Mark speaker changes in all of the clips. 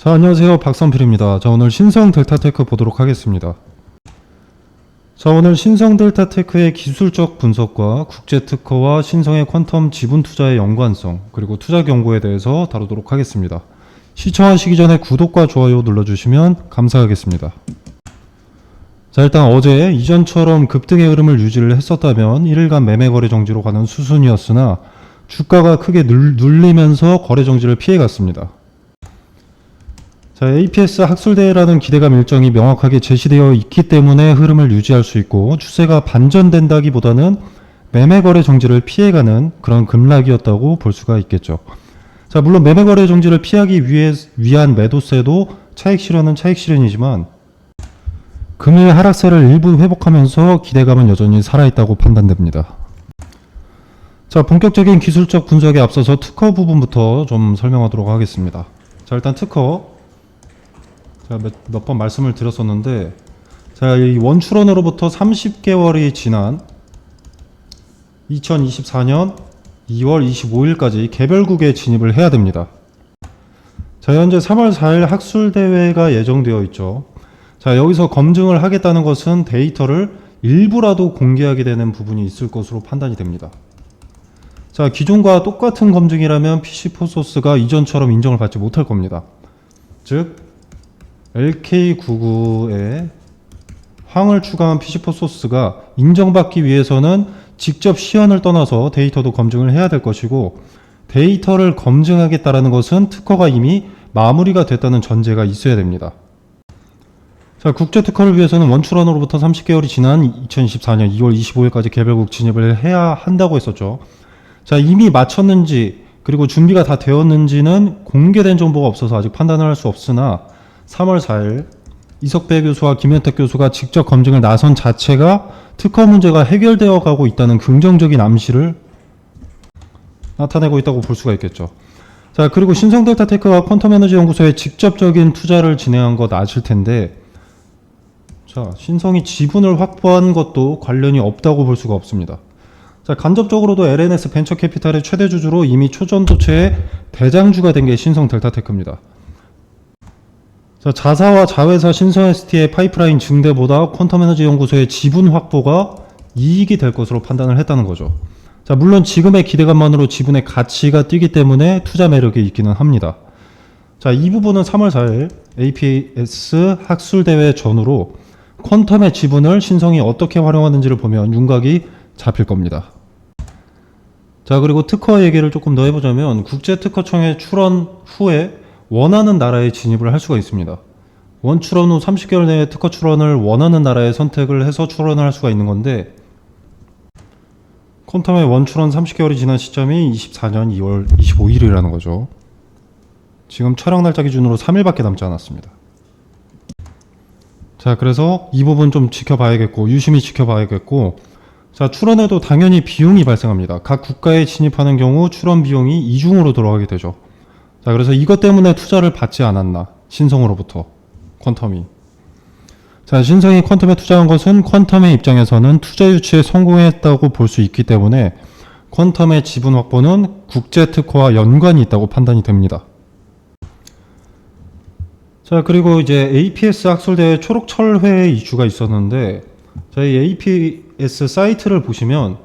Speaker 1: 자, 안녕하세요. 박선필입니다. 자, 오늘 신성 델타테크 보도록 하겠습니다. 자, 오늘 신성 델타테크의 기술적 분석과 국제특허와 신성의 퀀텀 지분 투자의 연관성, 그리고 투자 경고에 대해서 다루도록 하겠습니다. 시청하시기 전에 구독과 좋아요 눌러주시면 감사하겠습니다. 자, 일단 어제 이전처럼 급등의 흐름을 유지를 했었다면 1일간 매매 거래 정지로 가는 수순이었으나 주가가 크게 눌리면서 거래 정지를 피해갔습니다. 자, APS 학술대회라는 기대감 일정이 명확하게 제시되어 있기 때문에 흐름을 유지할 수 있고 추세가 반전된다기보다는 매매 거래 정지를 피해가는 그런 급락이었다고 볼 수가 있겠죠. 자, 물론 매매 거래 정지를 피하기 위한 매도세도 차익 실현은 차익 실현이지만 금일 하락세를 일부 회복하면서 기대감은 여전히 살아있다고 판단됩니다. 자, 본격적인 기술적 분석에 앞서서 특허 부분부터 좀 설명하도록 하겠습니다. 자, 일단 특허 몇 번 말씀을 드렸었는데, 자, 이 원출원으로부터 30개월이 지난 2024년 2월 25일까지 개별국에 진입을 해야 됩니다. 자, 현재 3월 4일 학술대회가 예정되어 있죠. 자, 여기서 검증을 하겠다는 것은 데이터를 일부라도 공개하게 되는 부분이 있을 것으로 판단이 됩니다. 자, 기존과 똑같은 검증이라면 PC4소스가 이전처럼 인정을 받지 못할 겁니다. 즉 LK99에 황을 추가한 PC4소스가 인정받기 위해서는 직접 시연을 떠나서 데이터도 검증을 해야 될 것이고, 데이터를 검증하겠다라는 것은 특허가 이미 마무리가 됐다는 전제가 있어야 됩니다. 자, 국제 특허를 위해서는 원출원으로부터 30개월이 지난 2024년 2월 25일까지 개별국 진입을 해야 한다고 했었죠. 자, 이미 마쳤는지 그리고 준비가 다 되었는지는 공개된 정보가 없어서 아직 판단을 할 수 없으나 3월 4일 이석배 교수와 김현택 교수가 직접 검증을 나선 자체가 특허 문제가 해결되어 가고 있다는 긍정적인 암시를 나타내고 있다고 볼 수가 있겠죠. 자, 그리고 신성델타테크가 퀀텀에너지 연구소에 직접적인 투자를 진행한 것 아실 텐데, 자, 신성이 지분을 확보한 것도 관련이 없다고 볼 수가 없습니다. 자, 간접적으로도 LNS 벤처캐피탈의 최대 주주로 이미 초전도체의 대장주가 된 게 신성델타테크입니다. 자, 자사와 자회사 신성ST의 파이프라인 증대보다 퀀텀에너지 연구소의 지분 확보가 이익이 될 것으로 판단을 했다는 거죠. 자, 물론 지금의 기대감만으로 지분의 가치가 뛰기 때문에 투자 매력이 있기는 합니다. 자, 이 부분은 3월 4일 APS 학술대회 전후로 퀀텀의 지분을 신성이 어떻게 활용하는지를 보면 윤곽이 잡힐 겁니다. 자, 그리고 특허 얘기를 조금 더 해보자면 국제특허청의 출원 후에 원하는 나라에 진입을 할 수가 있습니다. 원출원 후 30개월 내에 특허 출원을 원하는 나라에 선택을 해서 출원을 할 수가 있는 건데, 퀀텀의 원출원 30개월이 지난 시점이 24년 2월 25일이라는 거죠. 지금 촬영 날짜 기준으로 3일밖에 남지 않았습니다. 자, 그래서 이 부분 좀 지켜봐야겠고 유심히 지켜봐야겠고, 자, 출원에도 당연히 비용이 발생합니다. 각 국가에 진입하는 경우 출원 비용이 이중으로 들어가게 되죠. 자, 그래서 이것 때문에 투자를 받지 않았나, 신성으로부터 퀀텀이. 자, 신성이 퀀텀에 투자한 것은 퀀텀의 입장에서는 투자 유치에 성공했다고 볼 수 있기 때문에 퀀텀의 지분 확보는 국제 특허와 연관이 있다고 판단이 됩니다. 자, 그리고 이제 APS 학술대회 초록철회 이슈가 있었는데, 저희 APS 사이트를 보시면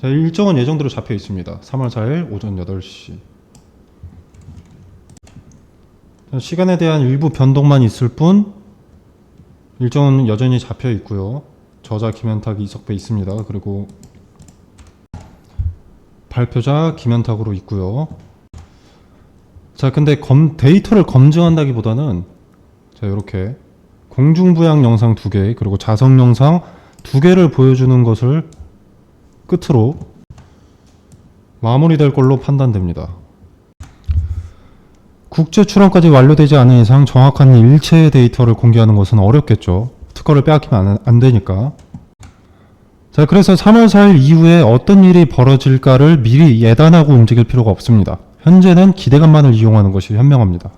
Speaker 1: 자, 일정은 예정대로 잡혀 있습니다. 3월 4일 오전 8시. 시간에 대한 일부 변동만 있을 뿐 일정은 여전히 잡혀 있고요. 저자 김현탁 이석배 있습니다. 그리고 발표자 김현탁으로 있고요. 자, 근데 데이터를 검증한다기보다는 자, 이렇게 공중부양 영상 2개 그리고 자석 영상 2개를 보여주는 것을 끝으로 마무리될 걸로 판단됩니다. 국제 출원까지 완료되지 않은 이상 정확한 일체의 데이터를 공개하는 것은 어렵겠죠. 특허를 빼앗기면 안 되니까. 자, 그래서 3월 4일 이후에 어떤 일이 벌어질까를 미리 예단하고 움직일 필요가 없습니다. 현재는 기대감만을 이용하는 것이 현명합니다.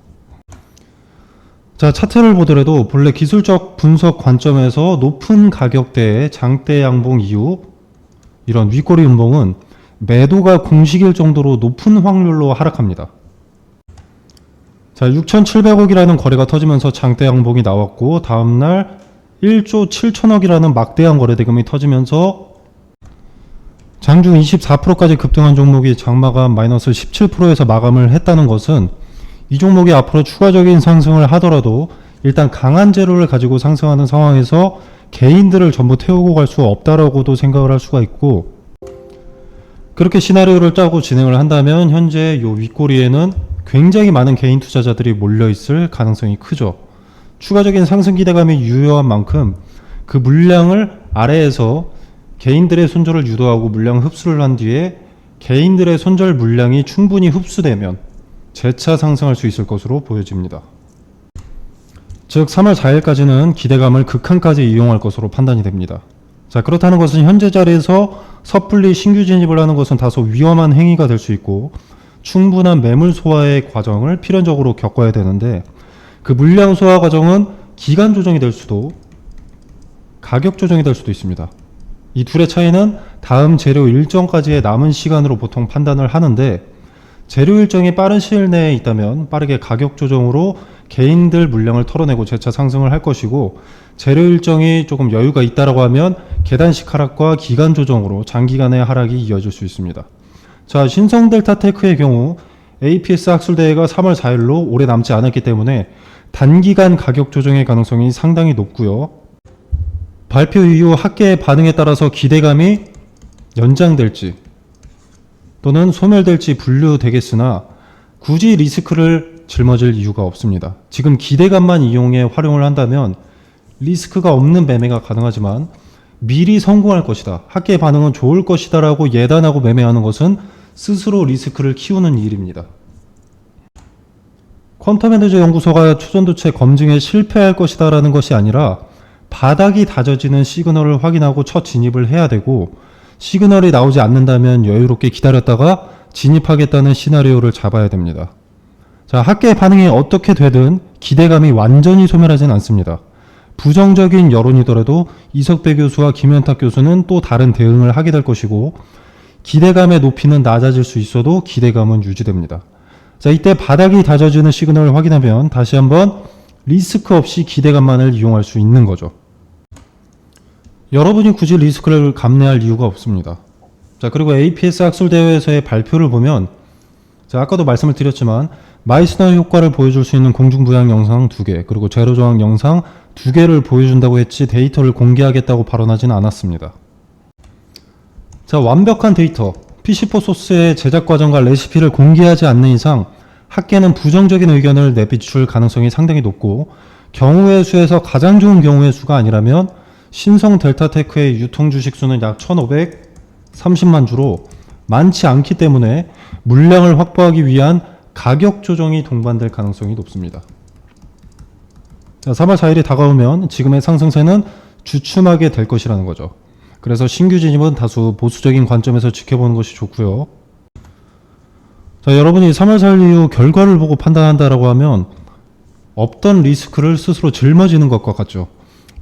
Speaker 1: 자, 차트를 보더라도 본래 기술적 분석 관점에서 높은 가격대의 장대 양봉 이후 이런 윗꼬리 음봉은 매도가 공식일 정도로 높은 확률로 하락합니다. 자, 6,700억이라는 거래가 터지면서 장대 양봉이 나왔고, 다음날 1조 7천억이라는 막대한 거래 대금이 터지면서 장중 24%까지 급등한 종목이 장마감 마이너스 17%에서 마감을 했다는 것은 이 종목이 앞으로 추가적인 상승을 하더라도 일단 강한 재료를 가지고 상승하는 상황에서 개인들을 전부 태우고 갈 수 없다라고도 생각을 할 수가 있고, 그렇게 시나리오를 짜고 진행을 한다면 현재 요 윗꼬리에는 굉장히 많은 개인 투자자들이 몰려있을 가능성이 크죠. 추가적인 상승 기대감이 유효한 만큼 그 물량을 아래에서 개인들의 손절을 유도하고 물량 흡수를 한 뒤에 개인들의 손절 물량이 충분히 흡수되면 재차 상승할 수 있을 것으로 보여집니다. 즉 3월 4일까지는 기대감을 극한까지 이용할 것으로 판단이 됩니다. 자, 그렇다는 것은 현재 자리에서 섣불리 신규 진입을 하는 것은 다소 위험한 행위가 될 수 있고 충분한 매물 소화의 과정을 필연적으로 겪어야 되는데, 그 물량 소화 과정은 기간 조정이 될 수도 가격 조정이 될 수도 있습니다. 이 둘의 차이는 다음 재료 일정까지의 남은 시간으로 보통 판단을 하는데, 재료 일정이 빠른 시일 내에 있다면 빠르게 가격 조정으로 개인들 물량을 털어내고 재차 상승을 할 것이고, 재료 일정이 조금 여유가 있다라고 하면 계단식 하락과 기간 조정으로 장기간의 하락이 이어질 수 있습니다. 자, 신성델타테크의 경우 APS 학술대회가 3월 4일로 오래 남지 않았기 때문에 단기간 가격 조정의 가능성이 상당히 높고요. 발표 이후 학계의 반응에 따라서 기대감이 연장될지 또는 소멸될지 분류되겠으나 굳이 리스크를 짊어질 이유가 없습니다. 지금 기대감만 이용해 활용을 한다면 리스크가 없는 매매가 가능하지만 미리 성공할 것이다, 학계의 반응은 좋을 것이다 라고 예단하고 매매하는 것은 스스로 리스크를 키우는 일입니다. 퀀텀에너지 연구소가 초전도체 검증에 실패할 것이다 라는 것이 아니라 바닥이 다져지는 시그널을 확인하고 첫 진입을 해야 되고, 시그널이 나오지 않는다면 여유롭게 기다렸다가 진입하겠다는 시나리오를 잡아야 됩니다. 자, 학계의 반응이 어떻게 되든 기대감이 완전히 소멸하진 않습니다. 부정적인 여론이더라도 이석배 교수와 김현탁 교수는 또 다른 대응을 하게 될 것이고, 기대감의 높이는 낮아질 수 있어도 기대감은 유지됩니다. 자, 이때 바닥이 다져지는 시그널을 확인하면 다시 한번 리스크 없이 기대감만을 이용할 수 있는 거죠. 여러분이 굳이 리스크를 감내할 이유가 없습니다. 자, 그리고 APS 학술대회에서의 발표를 보면, 자, 아까도 말씀을 드렸지만 마이스너 효과를 보여줄 수 있는 공중부양 영상 2개, 그리고 제로저항 영상 2개를 보여준다고 했지 데이터를 공개하겠다고 발언하지는 않았습니다. 자, 완벽한 데이터, PC4 소스의 제작 과정과 레시피를 공개하지 않는 이상 학계는 부정적인 의견을 내비출 가능성이 상당히 높고, 경우의 수에서 가장 좋은 경우의 수가 아니라면 신성 델타테크의 유통 주식 수는 약 1,530만 주로 많지 않기 때문에 물량을 확보하기 위한 가격 조정이 동반될 가능성이 높습니다. 자, 3월 4일이 다가오면 지금의 상승세는 주춤하게 될 것이라는 거죠. 그래서 신규 진입은 다소 보수적인 관점에서 지켜보는 것이 좋고요. 자, 여러분이 3월 4일 이후 결과를 보고 판단한다라고 하면 없던 리스크를 스스로 짊어지는 것과 같죠.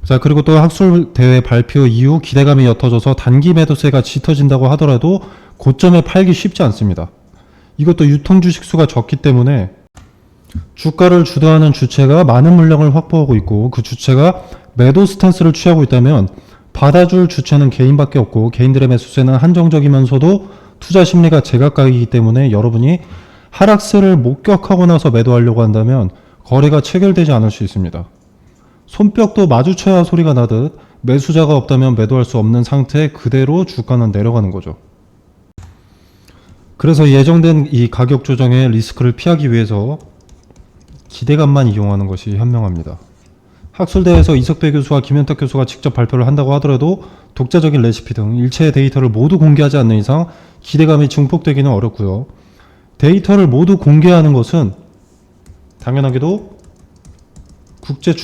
Speaker 1: 자, 그리고 또 학술대회 발표 이후 기대감이 옅어져서 단기 매도세가 짙어진다고 하더라도 고점에 팔기 쉽지 않습니다. 이것도 유통 주식 수가 적기 때문에 주가를 주도하는 주체가 많은 물량을 확보하고 있고, 그 주체가 매도 스탠스를 취하고 있다면 받아줄 주체는 개인밖에 없고, 개인들의 매수세는 한정적이면서도 투자 심리가 제각각이기 때문에 여러분이 하락세를 목격하고 나서 매도하려고 한다면 거래가 체결되지 않을 수 있습니다. 손뼉도 마주쳐야 소리가 나듯 매수자가 없다면 매도할 수 없는 상태에 그대로 주가는 내려가는 거죠. 그래서 예정된 이 가격 조정의 리스크를 피하기 위해서 기대감만 이용하는 것이 현명합니다. 학술대회에서 이석배 교수와 김현탁 교수가 직접 발표를 한다고 하더라도 독자적인 레시피 등 일체의 데이터를 모두 공개하지 않는 이상 기대감이 증폭되기는 어렵고요. 데이터를 모두 공개하는 것은 당연하게도 국제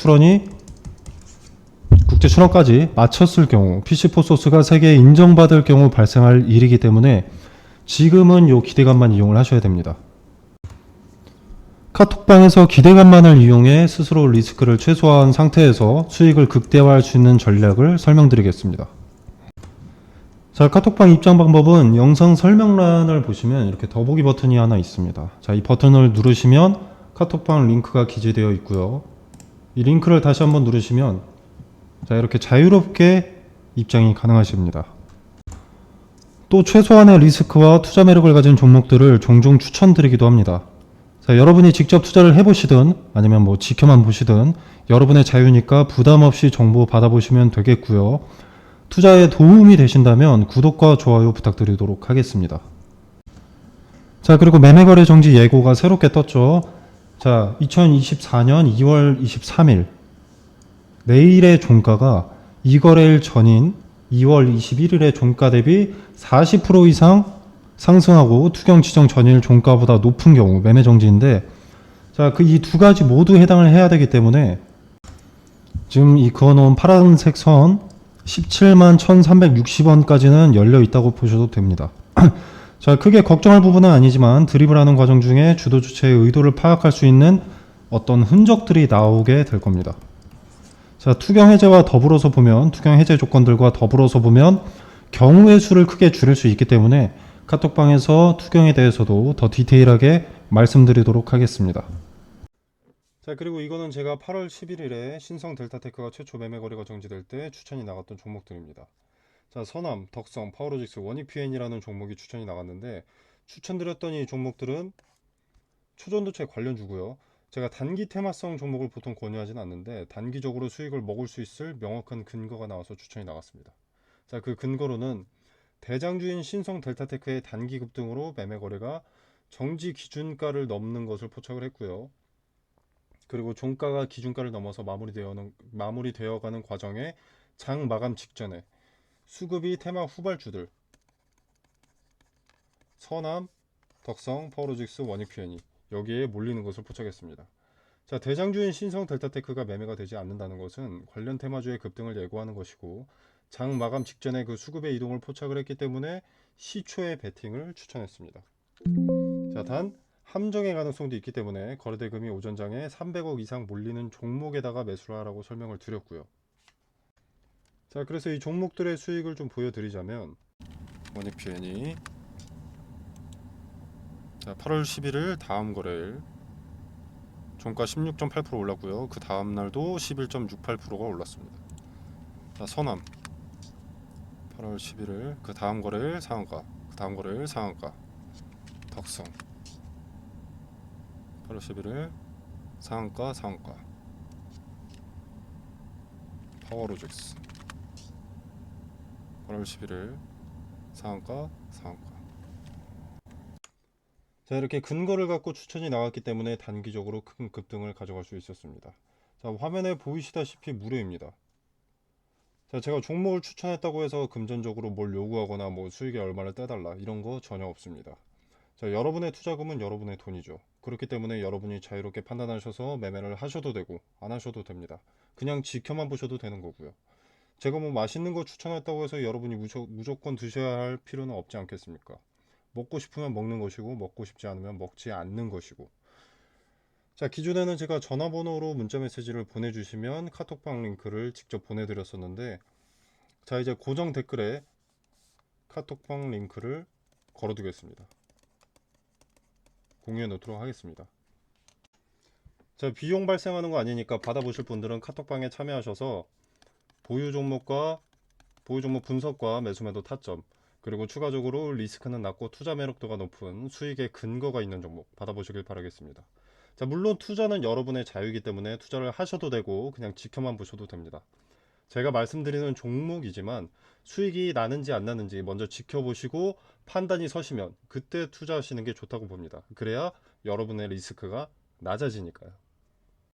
Speaker 1: 출원까지 마쳤을 경우, PC4 소스가 세계에 인정받을 경우 발생할 일이기 때문에 지금은 요 기대감만 이용을 하셔야 됩니다. 카톡방에서 기대감만을 이용해 스스로 리스크를 최소화한 상태에서 수익을 극대화할 수 있는 전략을 설명드리겠습니다. 자, 카톡방 입장 방법은 영상 설명란을 보시면 이렇게 더보기 버튼이 하나 있습니다. 자, 이 버튼을 누르시면 카톡방 링크가 기재되어 있고요. 이 링크를 다시 한번 누르시면 자, 이렇게 자유롭게 입장이 가능하십니다. 또 최소한의 리스크와 투자 매력을 가진 종목들을 종종 추천드리기도 합니다. 자, 여러분이 직접 투자를 해보시든 아니면 뭐 지켜만 보시든 여러분의 자유니까 부담 없이 정보 받아보시면 되겠고요. 투자에 도움이 되신다면 구독과 좋아요 부탁드리도록 하겠습니다. 자, 그리고 매매거래 정지 예고가 새롭게 떴죠. 자, 2024년 2월 23일 내일의 종가가 이 거래일 전인 2월 21일의 종가 대비 40% 이상 상승하고 투경 지정 전일 종가보다 높은 경우 매매 정지인데, 자, 그 이 두 가지 모두 해당을 해야 되기 때문에 지금 이 그어놓은 파란색 선 17만 1360원까지는 열려 있다고 보셔도 됩니다. 자, 크게 걱정할 부분은 아니지만 드리블하는 과정 중에 주도 주체의 의도를 파악할 수 있는 어떤 흔적들이 나오게 될 겁니다. 자, 투경 해제와 더불어서 보면, 투경 해제 조건들과 더불어서 보면 경우의 수를 크게 줄일 수 있기 때문에 카톡방에서 투경에 대해서도 더 디테일하게 말씀드리도록 하겠습니다. 자, 그리고 이거는 제가 8월 11일에 신성 델타테크가 최초 매매 거래가 정지될 때 추천이 나갔던 종목들입니다. 자, 선암, 덕성, 파워로직스, 원익PN이라는 종목이 추천이 나갔는데, 추천드렸던 이 종목들은 초전도체 관련주고요. 제가 단기 테마성 종목을 보통 권유하진 않는데 단기적으로 수익을 먹을 수 있을 명확한 근거가 나와서 추천이 나갔습니다. 자, 그 근거로는 대장주인 신성 델타테크의 단기 급등으로 매매 거래가 정지 기준가를 넘는 것을 포착을 했고요. 그리고 종가가 기준가를 넘어서 마무리되어가는 과정에 장 마감 직전에 수급이 테마 후발주들 선암, 덕성, 파워로직스, 원익PN이 여기에 몰리는 것을 포착했습니다. 자, 대장주인 신성 델타테크가 매매가 되지 않는다는 것은 관련 테마주의 급등을 예고하는 것이고, 장 마감 직전에 그 수급의 이동을 포착을 했기 때문에 시초의 베팅을 추천했습니다. 자, 단 함정의 가능성도 있기 때문에 거래대금이 오전장에 300억 이상 몰리는 종목에다가 매수를 하라고 설명을 드렸고요. 자, 그래서 이 종목들의 수익을 좀 보여드리자면, 원익PN이 자, 8월 11일 다음 거래일 종가 16.8% 올랐고요. 그 다음 날도 11.68%가 올랐습니다. 자, 선암 8월 11일 그 다음 거래일 상한가, 그 다음 거래일 상한가. 덕성 8월 11일 상한가, 상한가. 파워로직스 8월 11일 상한가, 상한가. 자, 이렇게 근거를 갖고 추천이 나왔기 때문에 단기적으로 큰 급등을 가져갈 수 있었습니다. 자, 화면에 보이시다시피 무료입니다. 자, 제가 종목을 추천했다고 해서 금전적으로 뭘 요구하거나 뭐 수익에 얼마를 떼달라 이런 거 전혀 없습니다. 자, 여러분의 투자금은 여러분의 돈이죠. 그렇기 때문에 여러분이 자유롭게 판단하셔서 매매를 하셔도 되고 안 하셔도 됩니다. 그냥 지켜만 보셔도 되는 거고요. 제가 뭐 맛있는 거 추천했다고 해서 여러분이 무조건 드셔야 할 필요는 없지 않겠습니까? 먹고 싶으면 먹는 것이고 먹고 싶지 않으면 먹지 않는 것이고. 자, 기존에는 제가 전화번호로 문자 메시지를 보내주시면 카톡방 링크를 직접 보내드렸었는데, 자, 이제 고정 댓글에 카톡방 링크를 걸어두겠습니다. 공유해 놓도록 하겠습니다. 자, 비용 발생하는 거 아니니까 받아보실 분들은 카톡방에 참여하셔서 보유 종목 분석과 매수매도 타점, 그리고 추가적으로 리스크는 낮고 투자 매력도가 높은 수익의 근거가 있는 종목 받아보시길 바라겠습니다. 자, 물론 투자는 여러분의 자유이기 때문에 투자를 하셔도 되고 그냥 지켜만 보셔도 됩니다. 제가 말씀드리는 종목이지만 수익이 나는지 안 나는지 먼저 지켜보시고 판단이 서시면 그때 투자하시는 게 좋다고 봅니다. 그래야 여러분의 리스크가 낮아지니까요.